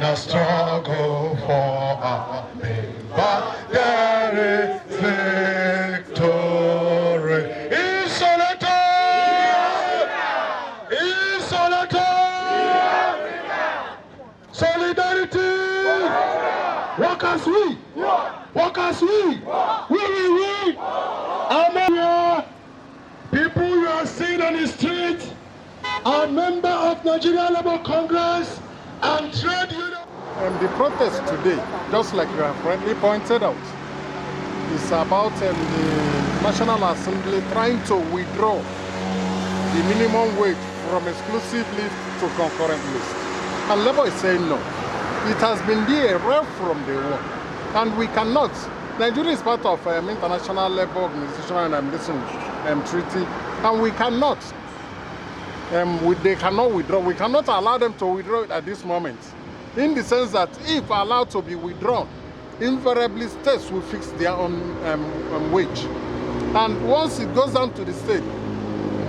the struggle for our member, there is victory. Isolata! Isolata! Solidarity! Walk as we! Walk as we! We! Abia! People you are seeing on the street are members of Nigeria Labour Congress and trade union. The protest today, just like you have rightly pointed out, is about the National Assembly trying to withdraw the minimum wage from exclusive list to concurrent list. And Labour is saying no. It has been there right from day one. And we cannot. Nigeria is part of International Labour Organization and treaty, and we cannot. They cannot withdraw. We cannot allow them to withdraw it at this moment. In the sense that if allowed to be withdrawn, invariably states will fix their own wage. And once it goes down to the state,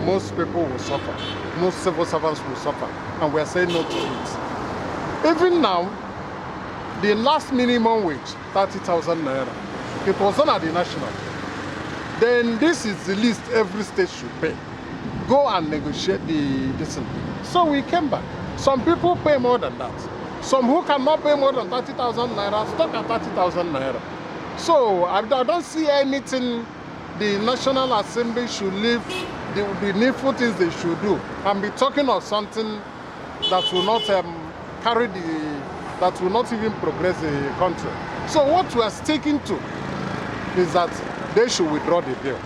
most people will suffer. Most civil servants will suffer. And we are saying no to it. Even now, the last minimum wage, 30,000 naira, it was done at the national. Then this is the list every state should pay. Go and negotiate the decision. So we came back. Some people pay more than that. Some who cannot pay more than 30,000 naira, stuck at 30,000 naira. So I don't see anything the National Assembly should leave, the needful things they should do, and be talking of something that will not that will not even progress the country. So what we are sticking to is that they should withdraw the bill.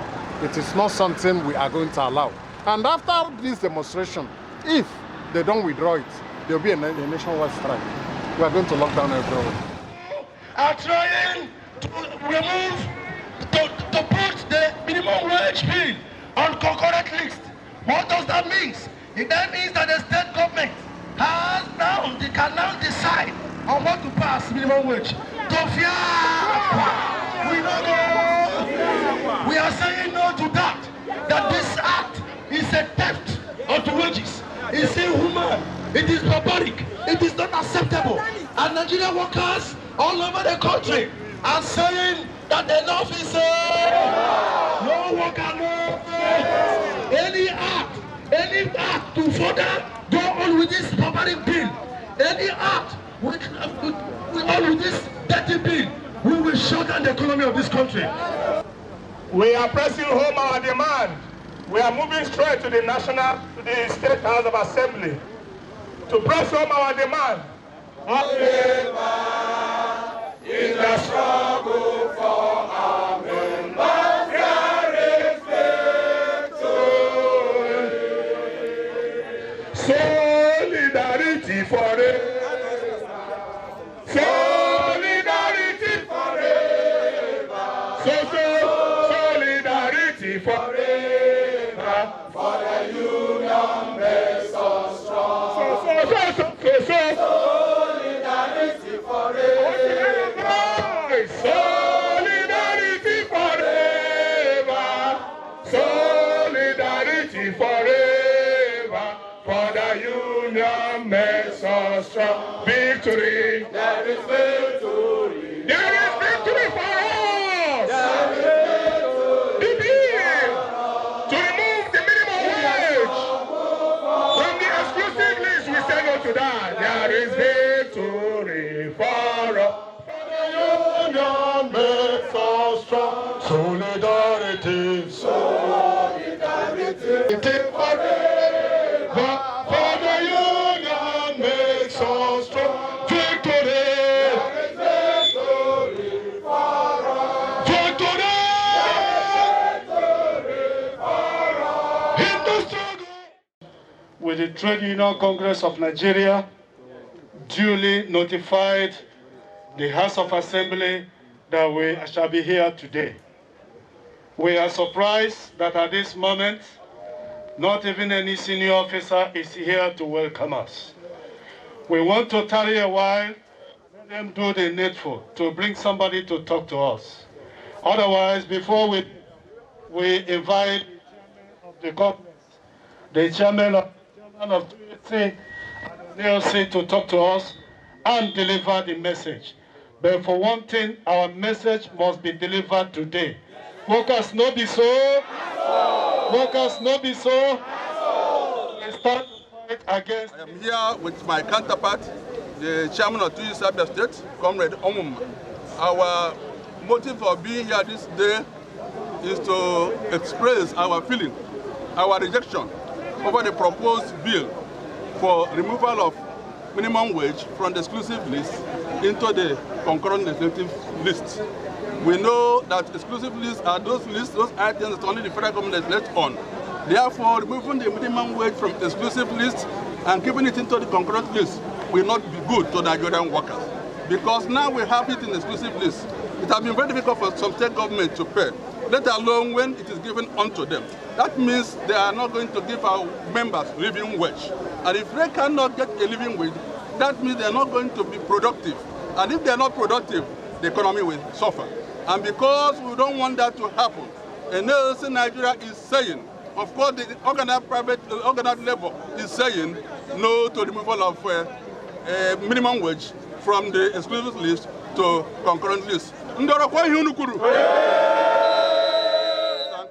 It is not something we are going to allow. And after this demonstration, if they don't withdraw it, there will be a nationwide strike. We are going to lock down everywhere. Are trying to remove, to put the minimum wage bill on concurrent list. What does that mean? That means that the state government has now, they can now decide on what to pass minimum wage. We don't know. We are saying no to that. That this act is a theft of the wages. It's inhuman. It is barbaric. It is not acceptable. And Nigerian workers all over the country are saying that enough is no worker, no. Any act to further go on with this barbaric bill, any act with this dirty bill, we will shut down the economy of this country. We are pressing home our demand. We are moving straight to the State House of Assembly to press home our demand. In the struggle for our members, there is victory. Solidarity forever. Solidarity forever. Solidarity forever. For the union makes us strong. Solidarity forever. Solidarity forever. Solidarity forever. For the union makes us strong. Victory. There is victory. There is victory for us. There is victory. The bill to remove the minimum wage from the exclusive list, we say no to that. There is victory for us. The union makes us strong. Solidarity. Solidarity forever. For the union makes us strong. Victory. There is victory for us. Victory. Victory for us. In the struggle. With the Trade Union Congress of Nigeria duly notified the House of Assembly that we shall be here today. We are surprised that at this moment, not even any senior officer is here to welcome us. We want to tarry a while, let them do the needful to bring somebody to talk to us. Otherwise, before we invite the government, the chairman of the NLC to talk to us, and deliver the message. But for one thing, our message must be delivered today. Workers no be so. Workers no be so. We start to fight against. I am here with my counterpart, the chairman of Abia State, Comrade Omum. Our motive for being here this day is to express our feeling, our rejection over the proposed bill for removal of minimum wage from the exclusive list into the concurrent legislative list. We know that exclusive lists are those items that only the federal government is left on. Therefore, removing the minimum wage from the exclusive list and keeping it into the concurrent list will not be good to Nigerian workers. Because now we have it in the exclusive list. It has been very difficult for some state government to pay, let alone when it is given unto them. That means they are not going to give our members living wage. And if they cannot get a living wage, that means they are not going to be productive. And if they are not productive, the economy will suffer. And because we don't want that to happen, NLC Nigeria is saying, of course, the organized labor is saying no to removal of minimum wage from the exclusive list to concurrent list. Thank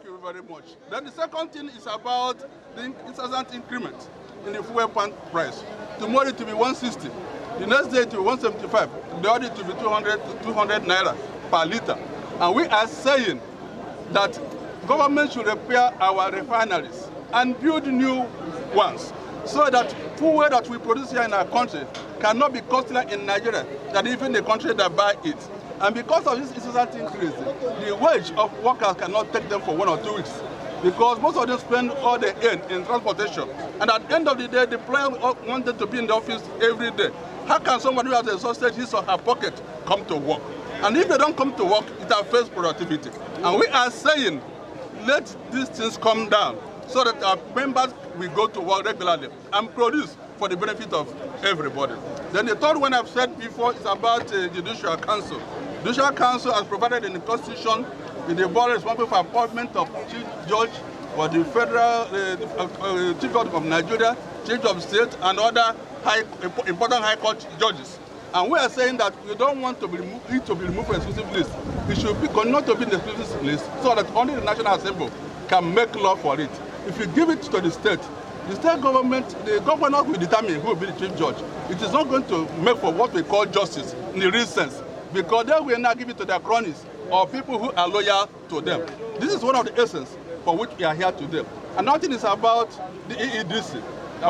you very much. Then the second thing is about the incessant increment in the fuel price. Tomorrow it will be 160. The next day it will be 175. The other it will be 200 naira per liter. And we are saying that government should repair our refineries and build new ones so that fuel that we produce here in our country cannot be costlier in Nigeria than even the country that buy it. And because of this incessant increase, the wage of workers cannot take them for 1 or 2 weeks, because most of them spend all they earn in transportation. And at the end of the day, the employer wanted to be in the office every day. How can somebody who has exhausted his or her pocket come to work? And if they don't come to work, it affects productivity. And we are saying, let these things come down so that our members will go to work regularly and produce for the benefit of everybody. Then the third one I've said before is about the Judicial Council. Judicial Council has provided in the Constitution with the board responsible for appointment of Chief Judge for the Federal Chief Judge of Nigeria, Chief of State, and other important High Court judges. And we are saying that we don't want it to be removed from the exclusive list. It should continue to be in the exclusive list so that only the National Assembly can make law for it. If you give it to the state government, the governor will determine who will be the chief judge. It is not going to make for what we call justice in the real sense, because they will not give it to their cronies or people who are loyal to them. This is one of the essence for which we are here today. Another thing is about the EEDC.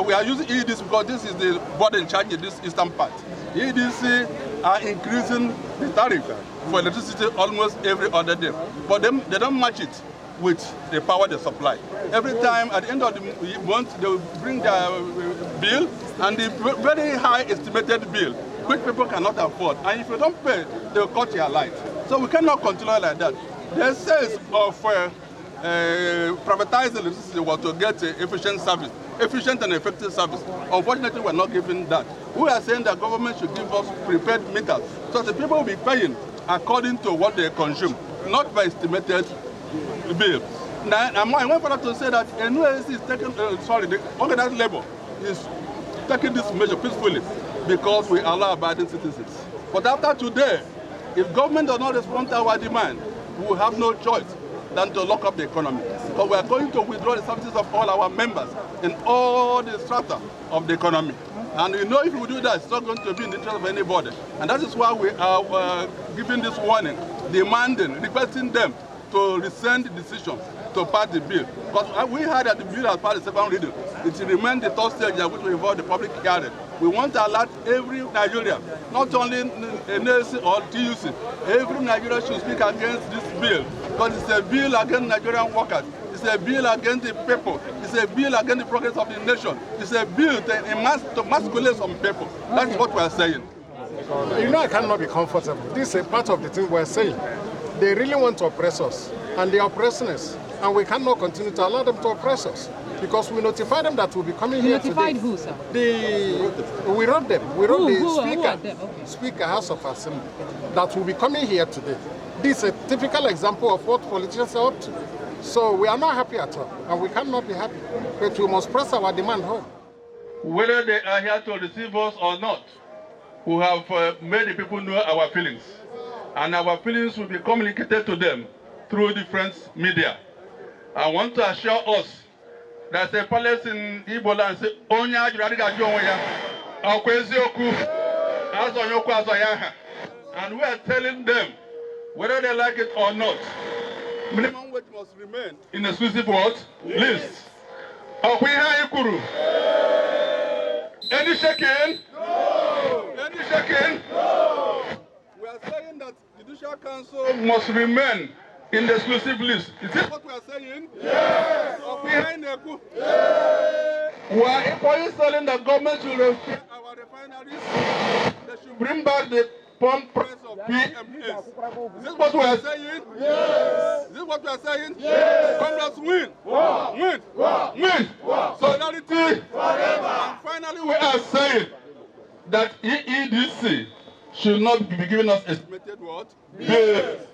We are using EEDC because this is the body in charge in this eastern part. EEDC are increasing the tariff for electricity almost every other day, but they don't match it with the power they supply. Every time at the end of the month, they will bring their bill, and the very high estimated bill, which people cannot afford. And if you don't pay, they will cut your light. So we cannot continue like that. The sense of privatizing electricity was to get efficient service, efficient and effective service. Unfortunately, we're not giving that. We are saying that government should give us prepaid meters, so the people will be paying according to what they consume, not by estimated bill. Now, I want further to say that NUSC is taking, the organized labor is taking this measure peacefully because we allow abiding citizens. But after today, if government does not respond to our demand, we will have no choice than to lock up the economy. Because we are going to withdraw the services of all our members in all the strata of the economy. And we know if we do that, it's not going to be in the interest of anybody. And that is why we are giving this warning, demanding, requesting them to rescind the decision to pass the bill. Because we heard that the bill has passed the second reading. It remains the third stage which will involve the public hearing. We want to alert every Nigerian, not only NLC or TUC, every Nigerian should speak against this bill. Because it's a bill against Nigerian workers. It's a bill against the people. It's a bill against the progress of the nation. It's a bill to emasculate some people. That's what we're saying. You know, I cannot be comfortable. This is a part of the thing we're saying. They really want to oppress us, and they are oppressing us, and we cannot continue to allow them to oppress us, because we notified them that we'll be coming here today. Notified who, sir? We wrote them. We wrote the Speaker, okay. Speaker, House of Assembly, that will be coming here today. This is a typical example of what politicians are up to. So we are not happy at all, and we cannot be happy, but we must press our demand home. Whether they are here to receive us or not, who have made the people know our feelings. And our feelings will be communicated to them through different media. I want to assure us that the palace in Igbo land say, Onya Juradiga Joya, Akwezioku, Azoyoku Azoyaha. And we are telling them, whether they like it or not, minimum wage must remain in exclusive what? List. Okwiha Ikuru. Any shaking? No. Any shaking? No. We are saying that the Judicial Council must remain in the exclusive list. Is this what we are saying? Yes. Okwiha Ineku. Yes. We are equally saying that government should refine our refineries. They should bring back the pump price of PMS. Is this what we are saying? Yes. Is this what we are saying? Yes. Congress win. Wow. Win. Wow. Win. Wow. Solidarity. Forever. And finally, we are saying that EEDC should not be giving us estimated what? Yes.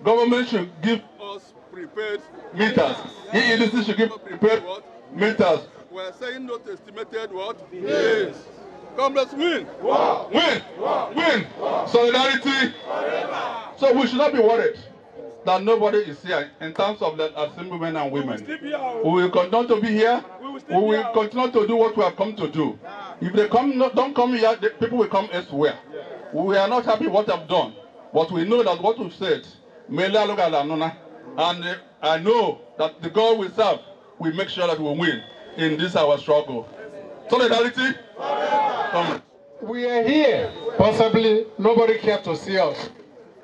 Government should give us prepared meters. EEDC should give us prepared what? Meters. We are saying not estimated what? Yes. Congress win. Wow. Win. Wow. Win. Wow. Solidarity. Forever. So we should not be worried that nobody is here in terms of the assemblymen and women. We will continue to be here. We will continue to do what we have come to do. If they don't come here, the people will come elsewhere. We are not happy what I've done, but we know that what we've said, and I know that the God we serve will make sure that we win in this our struggle. Solidarity. We are here. Possibly nobody cared to see us.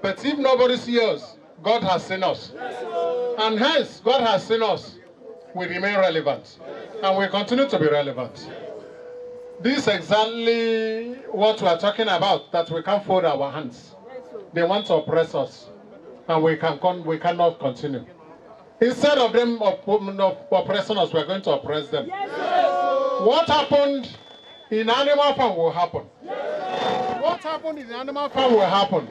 But if nobody sees us, God has seen us. And hence, God has seen us. We remain relevant. And we continue to be relevant. This is exactly what we are talking about, that we can't fold our hands. They want to oppress us. And we cannot continue. Instead of them oppressing us, we are going to oppress them. What happened in animal farm will happen. What happened in the animal farm will happen.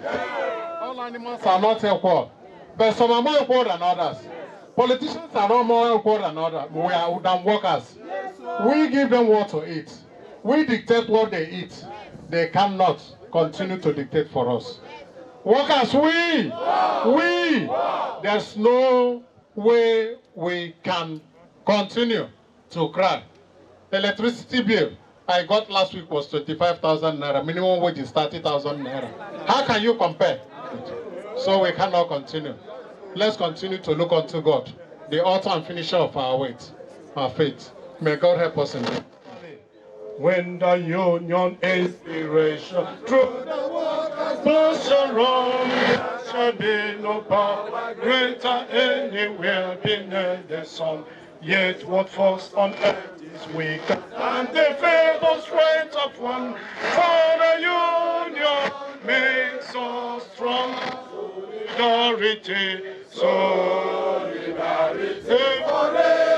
All animals are not equal. But some are more equal than others. Politicians are not more equal than others. We are than workers. We give them what to eat. We dictate what they eat. They cannot continue to dictate for us. Workers, there's no way we can continue to cry. Electricity bill I got last week was 25,000 naira. Minimum wage is 30,000 naira. How can you compare? So we cannot continue. Let's continue to look unto God, the author and finisher of our faith. May God help us in that. When the union inspiration through the waters burst around, there shall be no power greater anywhere beneath the sun. Yet what force on earth is weak, and the feeble strength of one, for the union makes us strong. Solidarity, solidarity forever.